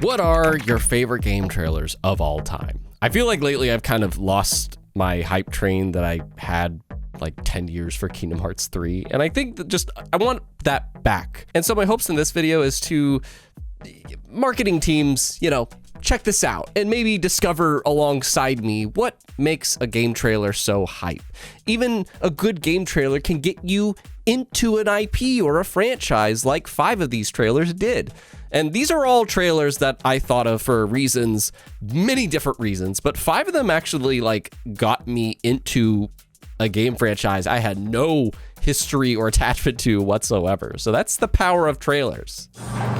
What are your favorite game trailers of all time? I feel like lately I've kind of lost my hype train that I had like 10 years for Kingdom Hearts 3. And I think that I want that back. And so my hopes in this video is to marketing teams, check this out and maybe discover alongside me what makes a game trailer so hype. Even a good game trailer can get you into an IP or a franchise like 5 of these trailers did. And these are all trailers that I thought of for reasons, many different reasons, but 5 of them actually got me into a game franchise I had no history or attachment to whatsoever. So that's the power of trailers.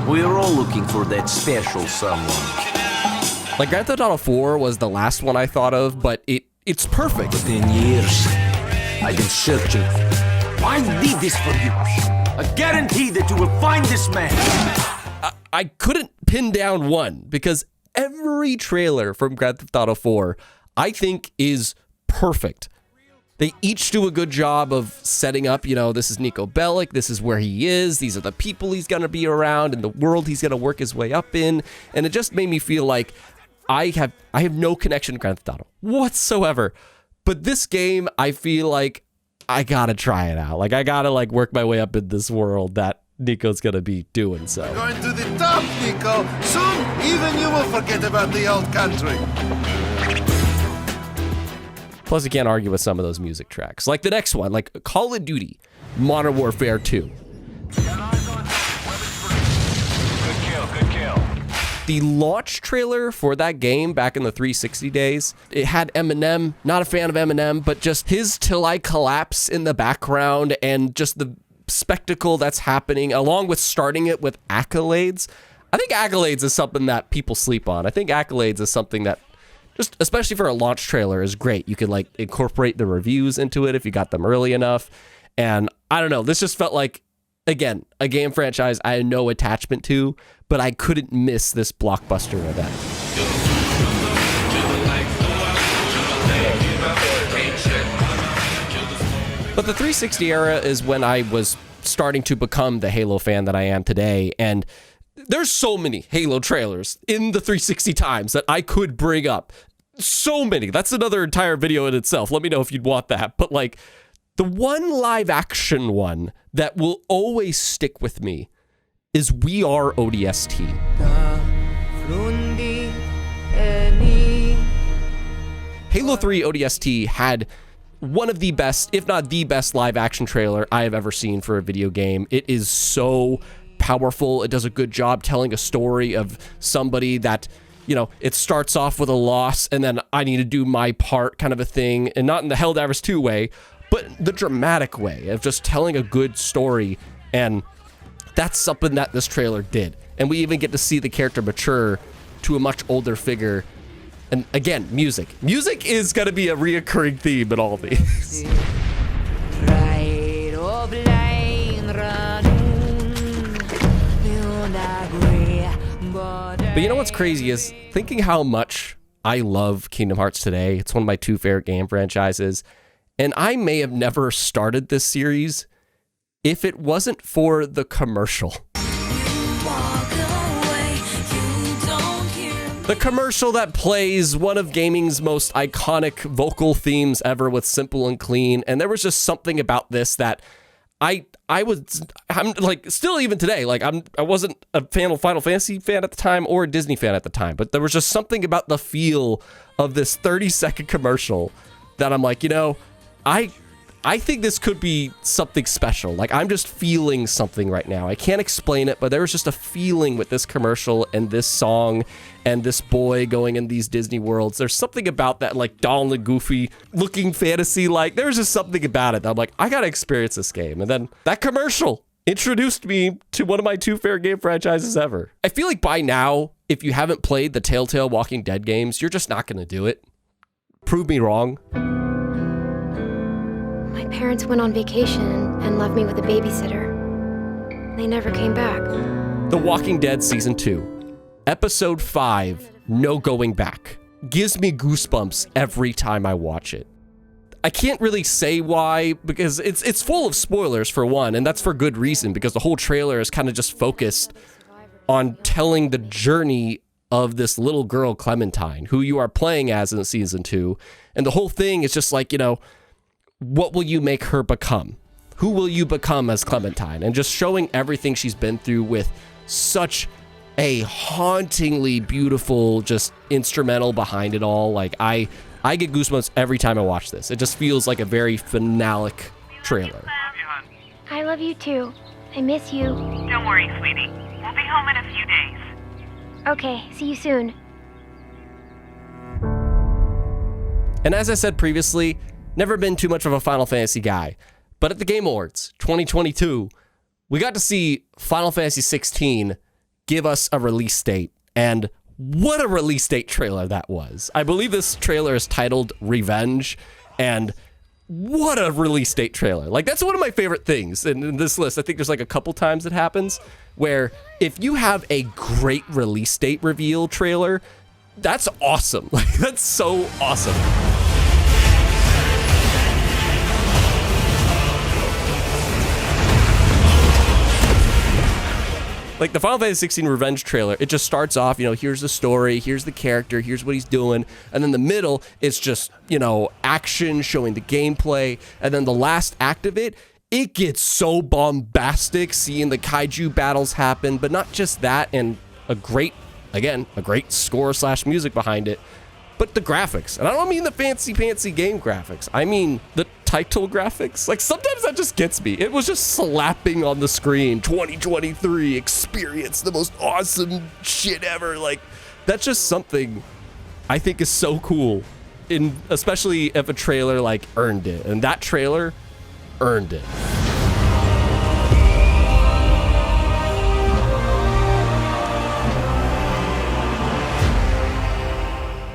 We're all looking for that special someone. Like Grand Theft Auto 4 was the last one I thought of, but it's perfect. For 10 years, I've been searching. I did this for you. I guarantee that you will find this man. I couldn't pin down one because every trailer from Grand Theft Auto 4 I think is perfect. They each do a good job of setting up, this is Nico Bellic, this is where he is, these are the people he's gonna be around and the world he's gonna work his way up in. And it just made me feel like I have no connection to Grand Theft Auto whatsoever. But this game, I feel like I gotta try it out. I gotta work my way up in this world that Nico's gonna be doing so. We're going to the top, Nico. Soon, even you will forget about the old country. Plus, you can't argue with some of those music tracks. Like the next one, like Call of Duty, Modern Warfare 2. Good kill. The launch trailer for that game back in the 360 days, it had Eminem, not a fan of Eminem, but just his Till I Collapse in the background and just the spectacle that's happening, along with starting it with Accolades. I think Accolades is something that people sleep on. I think Accolades is something that, just especially for a launch trailer, is great. You can incorporate the reviews into it if you got them early enough. And I don't know, this just felt like, again, a game franchise I had no attachment to, but I couldn't miss this blockbuster event. But the 360 era is when I was starting to become the Halo fan that I am today. And there's so many Halo trailers in the 360 times that I could bring up. So many. That's another entire video in itself. Let me know if you'd want that. But the one live action one that will always stick with me is We Are ODST. Halo 3 ODST had one of the best, if not the best, live action trailer I have ever seen for a video game. It is so powerful. It does a good job telling a story of somebody that, it starts off with a loss and then I need to do my part kind of a thing, and not in the Helldivers 2 way, but the dramatic way of just telling a good story. And that's something that this trailer did. And we even get to see the character mature to a much older figure. And again, music. Music is going to be a reoccurring theme in all of these. But you know what's crazy is thinking how much I love Kingdom Hearts today. It's one of my 2 favorite game franchises. And I may have never started this series if it wasn't for the commercial. The commercial that plays one of gaming's most iconic vocal themes ever with Simple and Clean. And there was just something about this that I'm still even today, I wasn't a fan of Final Fantasy fan at the time or a Disney fan at the time, but there was just something about the feel of this 30-second commercial that I'm I think this could be something special. I'm just feeling something right now. I can't explain it, but there was just a feeling with this commercial and this song and this boy going in these Disney worlds. There's something about that, Donald and Goofy looking fantasy. There was just something about it that I'm I gotta experience this game. And then that commercial introduced me to one of my 2 favorite game franchises ever. I feel like by now, if you haven't played the Telltale Walking Dead games, you're just not gonna do it. Prove me wrong. My parents went on vacation and left me with a babysitter. They never came back. The Walking Dead Season 2, Episode 5, No Going Back, gives me goosebumps every time I watch it. I can't really say why, because it's full of spoilers for one, and that's for good reason, because the whole trailer is kind of just focused on telling the journey of this little girl Clementine, who you are playing as in season 2. And the whole thing is just like, what will you make her become? Who will you become as Clementine? And just showing everything she's been through with such a hauntingly beautiful, just instrumental behind it all. Like, I get goosebumps every time I watch this. It just feels like a very finalic trailer. I love you too. I miss you. Don't worry, sweetie. We'll be home in a few days. Okay, see you soon. And as I said previously, never been too much of a Final Fantasy guy. But at the Game Awards 2022, we got to see Final Fantasy 16 give us a release date. And what a release date trailer that was. I believe this trailer is titled Revenge. And what a release date trailer. Like, that's one of my favorite things in this list. I think there's like a couple times it happens where if you have a great release date reveal trailer, that's awesome. Like, that's so awesome. Like the Final Fantasy 16 Revenge trailer, it just starts off, here's the story, here's the character, here's what he's doing. And then the middle, it's just, action showing the gameplay. And then the last act of it, it gets so bombastic seeing the kaiju battles happen. But not just that, and a great score / music behind it. But the graphics. And I don't mean the fancy game graphics. I mean the title graphics. Like, sometimes that just gets me. It was just slapping on the screen. 2023, experience the most awesome shit ever. Like, that's just something I think is so cool. Especially if a trailer like earned it. And that trailer earned it.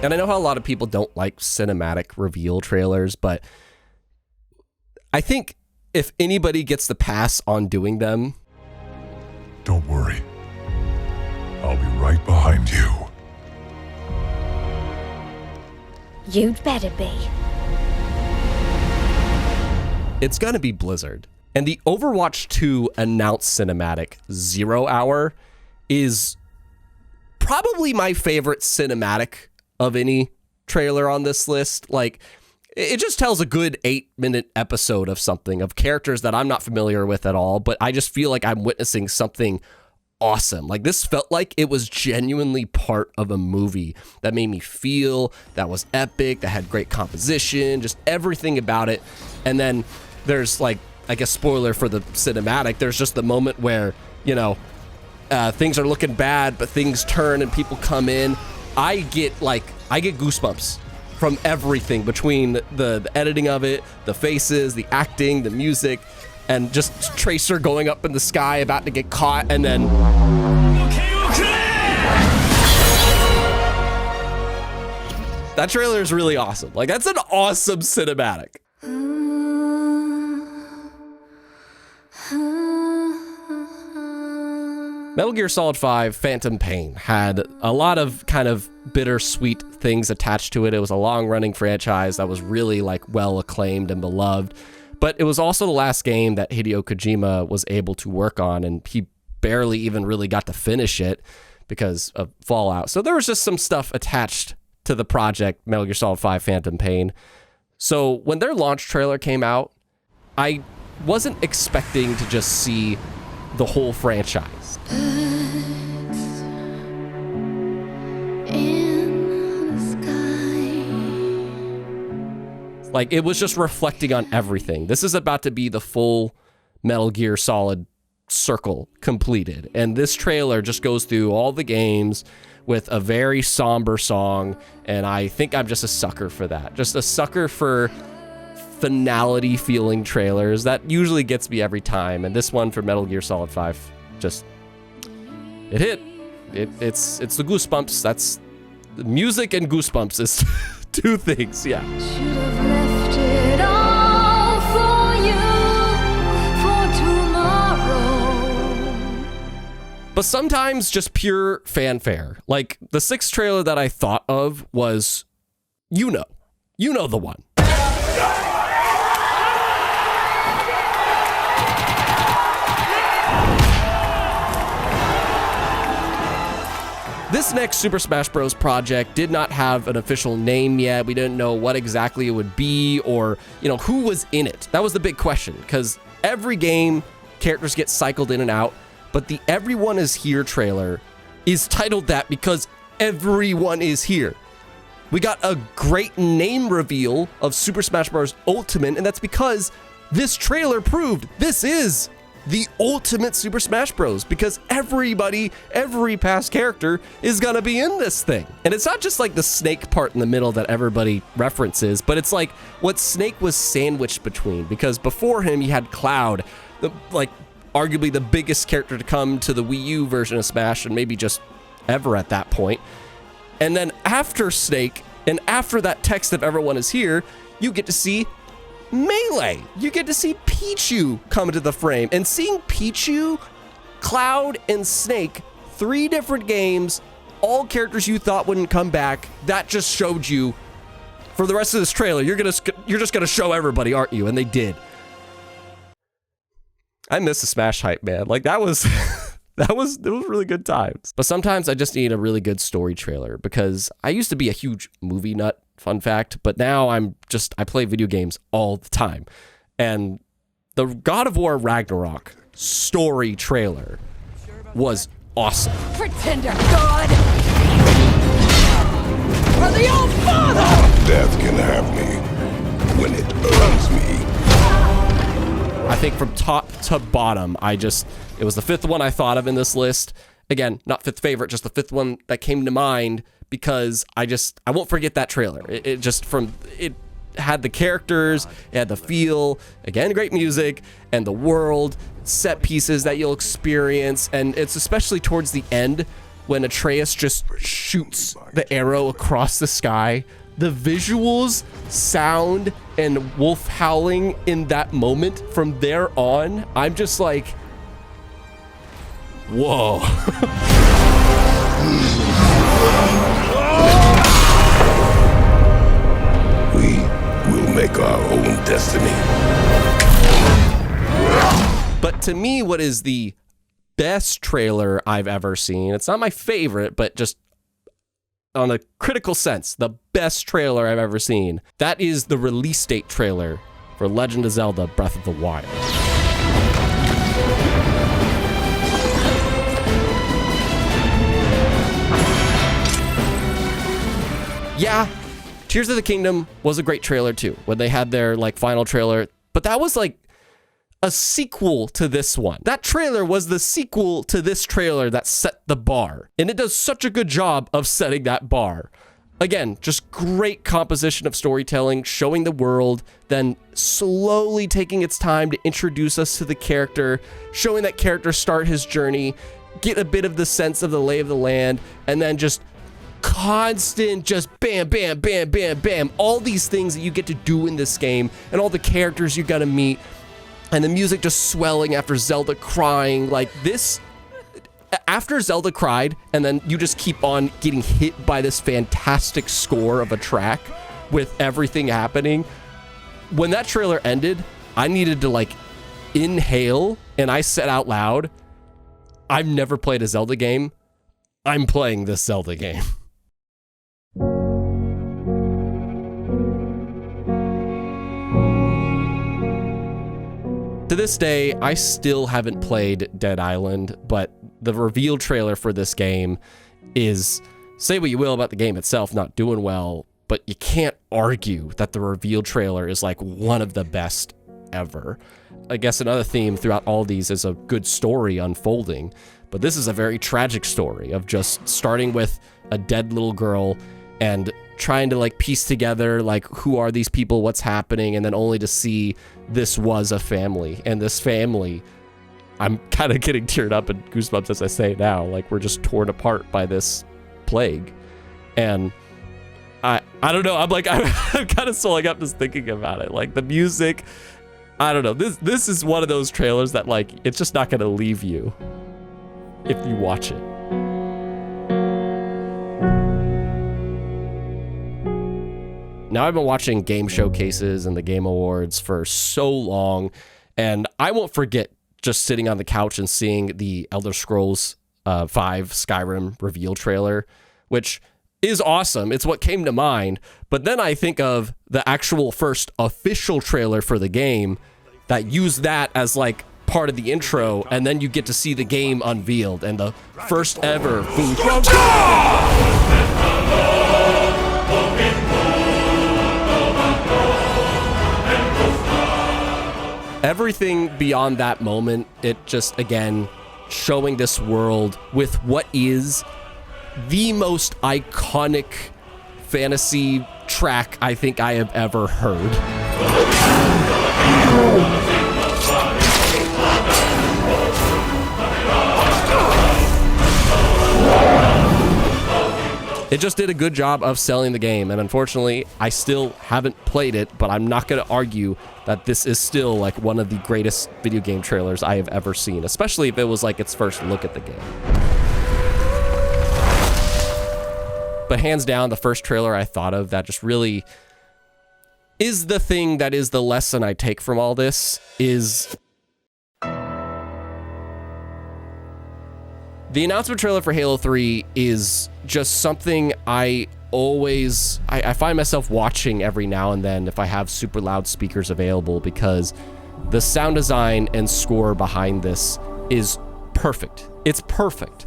And I know how a lot of people don't like cinematic reveal trailers, but I think if anybody gets the pass on doing them... Don't worry. I'll be right behind you. You'd better be. It's gonna be Blizzard. And the Overwatch 2 announced cinematic 0 Hour is probably my favorite cinematic of any trailer on this list. Like, it just tells a good 8-minute episode of something, of characters that I'm not familiar with at all, but I just feel like I'm witnessing something awesome. Like, this felt like it was genuinely part of a movie that made me feel, that was epic, that had great composition, just everything about it. And then there's, like, I guess spoiler for the cinematic, there's just the moment where, things are looking bad, but things turn and people come in. I get goosebumps from everything, between the editing of it, the faces, the acting, the music, and just Tracer going up in the sky about to get caught, and then that trailer is really awesome. Like, that's an awesome cinematic. Metal Gear Solid 5 Phantom Pain had a lot of kind of bittersweet things attached to it. It was a long-running franchise that was really well acclaimed and beloved, but it was also the last game that Hideo Kojima was able to work on, and he barely even really got to finish it because of Fallout. So there was just some stuff attached to the project, Metal Gear Solid 5 Phantom Pain. So when their launch trailer came out, I wasn't expecting to just see the whole franchise. Like, it was just reflecting on everything. This is about to be the full Metal Gear Solid circle completed. And this trailer just goes through all the games with a very somber song. And I think I'm just a sucker for that. Just a sucker for finality feeling trailers. That usually gets me every time. And this one for Metal Gear Solid 5, it hit. It's the goosebumps. That's the music and goosebumps is two things. Yeah. Should've left it all for you for tomorrow. But sometimes just pure fanfare. Like the sixth trailer that I thought of was, you know the one. This next Super Smash Bros. Project did not have an official name yet. We didn't know what exactly it would be or, who was in it. That was the big question, because every game, characters get cycled in and out, but the Everyone is Here trailer is titled that because everyone is here. We got a great name reveal of Super Smash Bros. Ultimate, and that's because this trailer proved this is the ultimate Super Smash Bros. Because everybody, every past character is gonna be in this thing. And it's not just like the Snake part in the middle that everybody references, but it's like what Snake was sandwiched between, because before him you had Cloud, arguably the biggest character to come to the Wii U version of Smash, and maybe just ever at that point. And then after Snake, and after that text of Everyone is Here, you get to see Melee. You get to see Pichu come into the frame. And seeing Pichu, Cloud, and Snake, 3 different games, all characters you thought wouldn't come back, that just showed you, for the rest of this trailer, you're just gonna show everybody, aren't you? And they did. I miss the Smash hype, man. Like, that was... it was really good times. But sometimes I just need a really good story trailer, because I used to be a huge movie nut, fun fact, but now I play video games all the time. And the God of War Ragnarok story trailer was awesome. Pretender God! For the old father! Death can have me when it earns me. I think from top to bottom, it was the 5th one I thought of in this list. Again, not 5th favorite, just the 5th one that came to mind, because I won't forget that trailer. It had the characters, it had the feel, again, great music, and the world, set pieces that you'll experience, and it's especially towards the end when Atreus just shoots the arrow across the sky. The visuals, sound, and wolf howling in that moment, from there on, I'm just like, whoa. We will make our own destiny. But to me, what is the best trailer I've ever seen, it's not my favorite, but just on a critical sense, the best trailer I've ever seen, that is the release date trailer for Legend of Zelda Breath of the Wild. Yeah, Tears of the Kingdom was a great trailer too, when they had their final trailer, but that was a sequel to this one. That trailer was the sequel to this trailer that set the bar, and it does such a good job of setting that bar. Again, just great composition of storytelling, showing the world, then slowly taking its time to introduce us to the character, showing that character start his journey, get a bit of the sense of the lay of the land, and then just constant just bam, bam, bam, bam, bam, all these things that you get to do in this game, and all the characters you gotta meet, and the music just swelling after Zelda crying. Like this, after Zelda cried, and then you just keep on getting hit by this fantastic score of a track with everything happening. When that trailer ended, I needed to inhale, and I said out loud, I've never played a Zelda game. I'm playing this Zelda game. To this day, I still haven't played Dead Island, but the reveal trailer for this game is, say what you will about the game itself not doing well, but you can't argue that the reveal trailer is one of the best ever. I guess another theme throughout all these is a good story unfolding, but this is a very tragic story of just starting with a dead little girl and trying to piece together who are these people, what's happening, and then only to see this was a family, and this family, I'm kind of getting teared up and goosebumps as I say it now, we're just torn apart by this plague. And I don't know, I'm kind of swelling up just thinking about it. The music, I don't know, this is one of those trailers that it's just not gonna leave you if you watch it. Now, I've been watching game showcases and the Game Awards for so long, and I won't forget just sitting on the couch and seeing the Elder Scrolls 5 Skyrim reveal trailer, which is awesome. It's what came to mind. But then I think of the actual first official trailer for the game that used that as like part of the intro, and then you get to see the game unveiled and the first ever food. Everything beyond that moment, it just, again, showing this world with what is the most iconic fantasy track I think I have ever heard. It just did a good job of selling the game, and unfortunately, I still haven't played it, but I'm not going to argue that this is still like one of the greatest video game trailers I have ever seen, especially if it was like its first look at the game. But hands down, the first trailer I thought of that just really is the thing that is the lesson I take from all this is the announcement trailer for Halo 3 is just something I find myself watching every now and then if I have super loud speakers available, because the sound design and score behind this is perfect. It's perfect.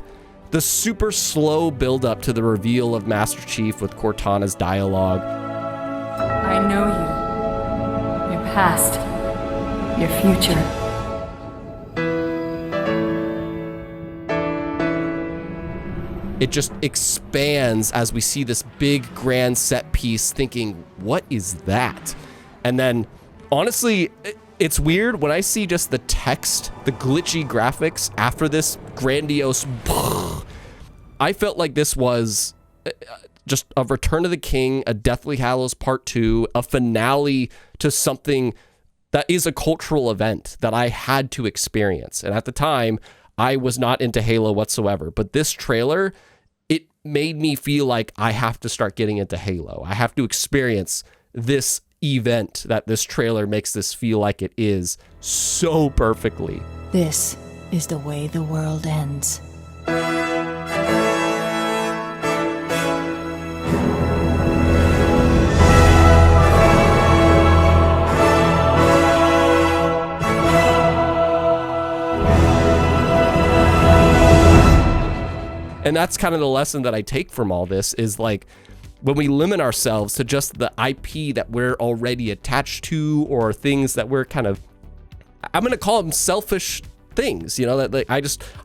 The super slow build up to the reveal of Master Chief with Cortana's dialogue. I know you. Your past. Your future. It just expands as we see this big grand set piece, thinking, what is that? And then, honestly, it's weird when I see just the text, the glitchy graphics after this grandiose, I felt like this was just a Return of the King, a Deathly Hallows Part 2, a finale to something that is a cultural event that I had to experience. And at the time, I was not into Halo whatsoever, but this trailer, it made me feel like I have to start getting into Halo. I have to experience this event that this trailer makes this feel like it is so perfectly. This is the way the world ends. And that's kind of the lesson that I take from all this is like, when we limit ourselves to just the IP that we're already attached to, or things that we're kind of, I'm going to call them selfish things, you know, that like,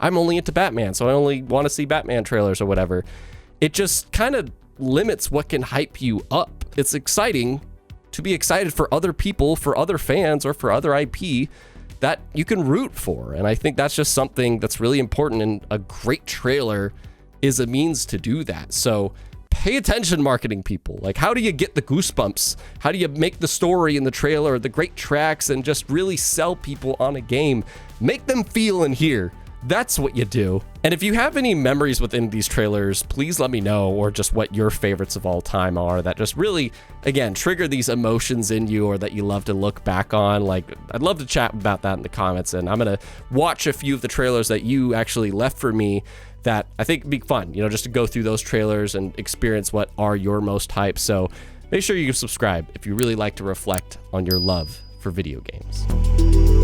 I'm only into Batman, so I only want to see Batman trailers or whatever. It just kind of limits what can hype you up. It's exciting to be excited for other people, for other fans, or for other IP that you can root for. And I think that's just something that's really important, and a great trailer is a means to do that. So pay attention, marketing people. Like, how do you get the goosebumps? How do you make the story in the trailer, the great tracks, and just really sell people on a game? Make them feel and hear. That's what you do. And if you have any memories within these trailers, please let me know, or just what your favorites of all time are that just really, again, trigger these emotions in you, or that you love to look back on. Like, I'd love to chat about that in the comments, and I'm gonna watch a few of the trailers that you actually left for me that I think would be fun, you know, just to go through those trailers and experience what are your most hype. So make sure you subscribe if you really like to reflect on your love for video games.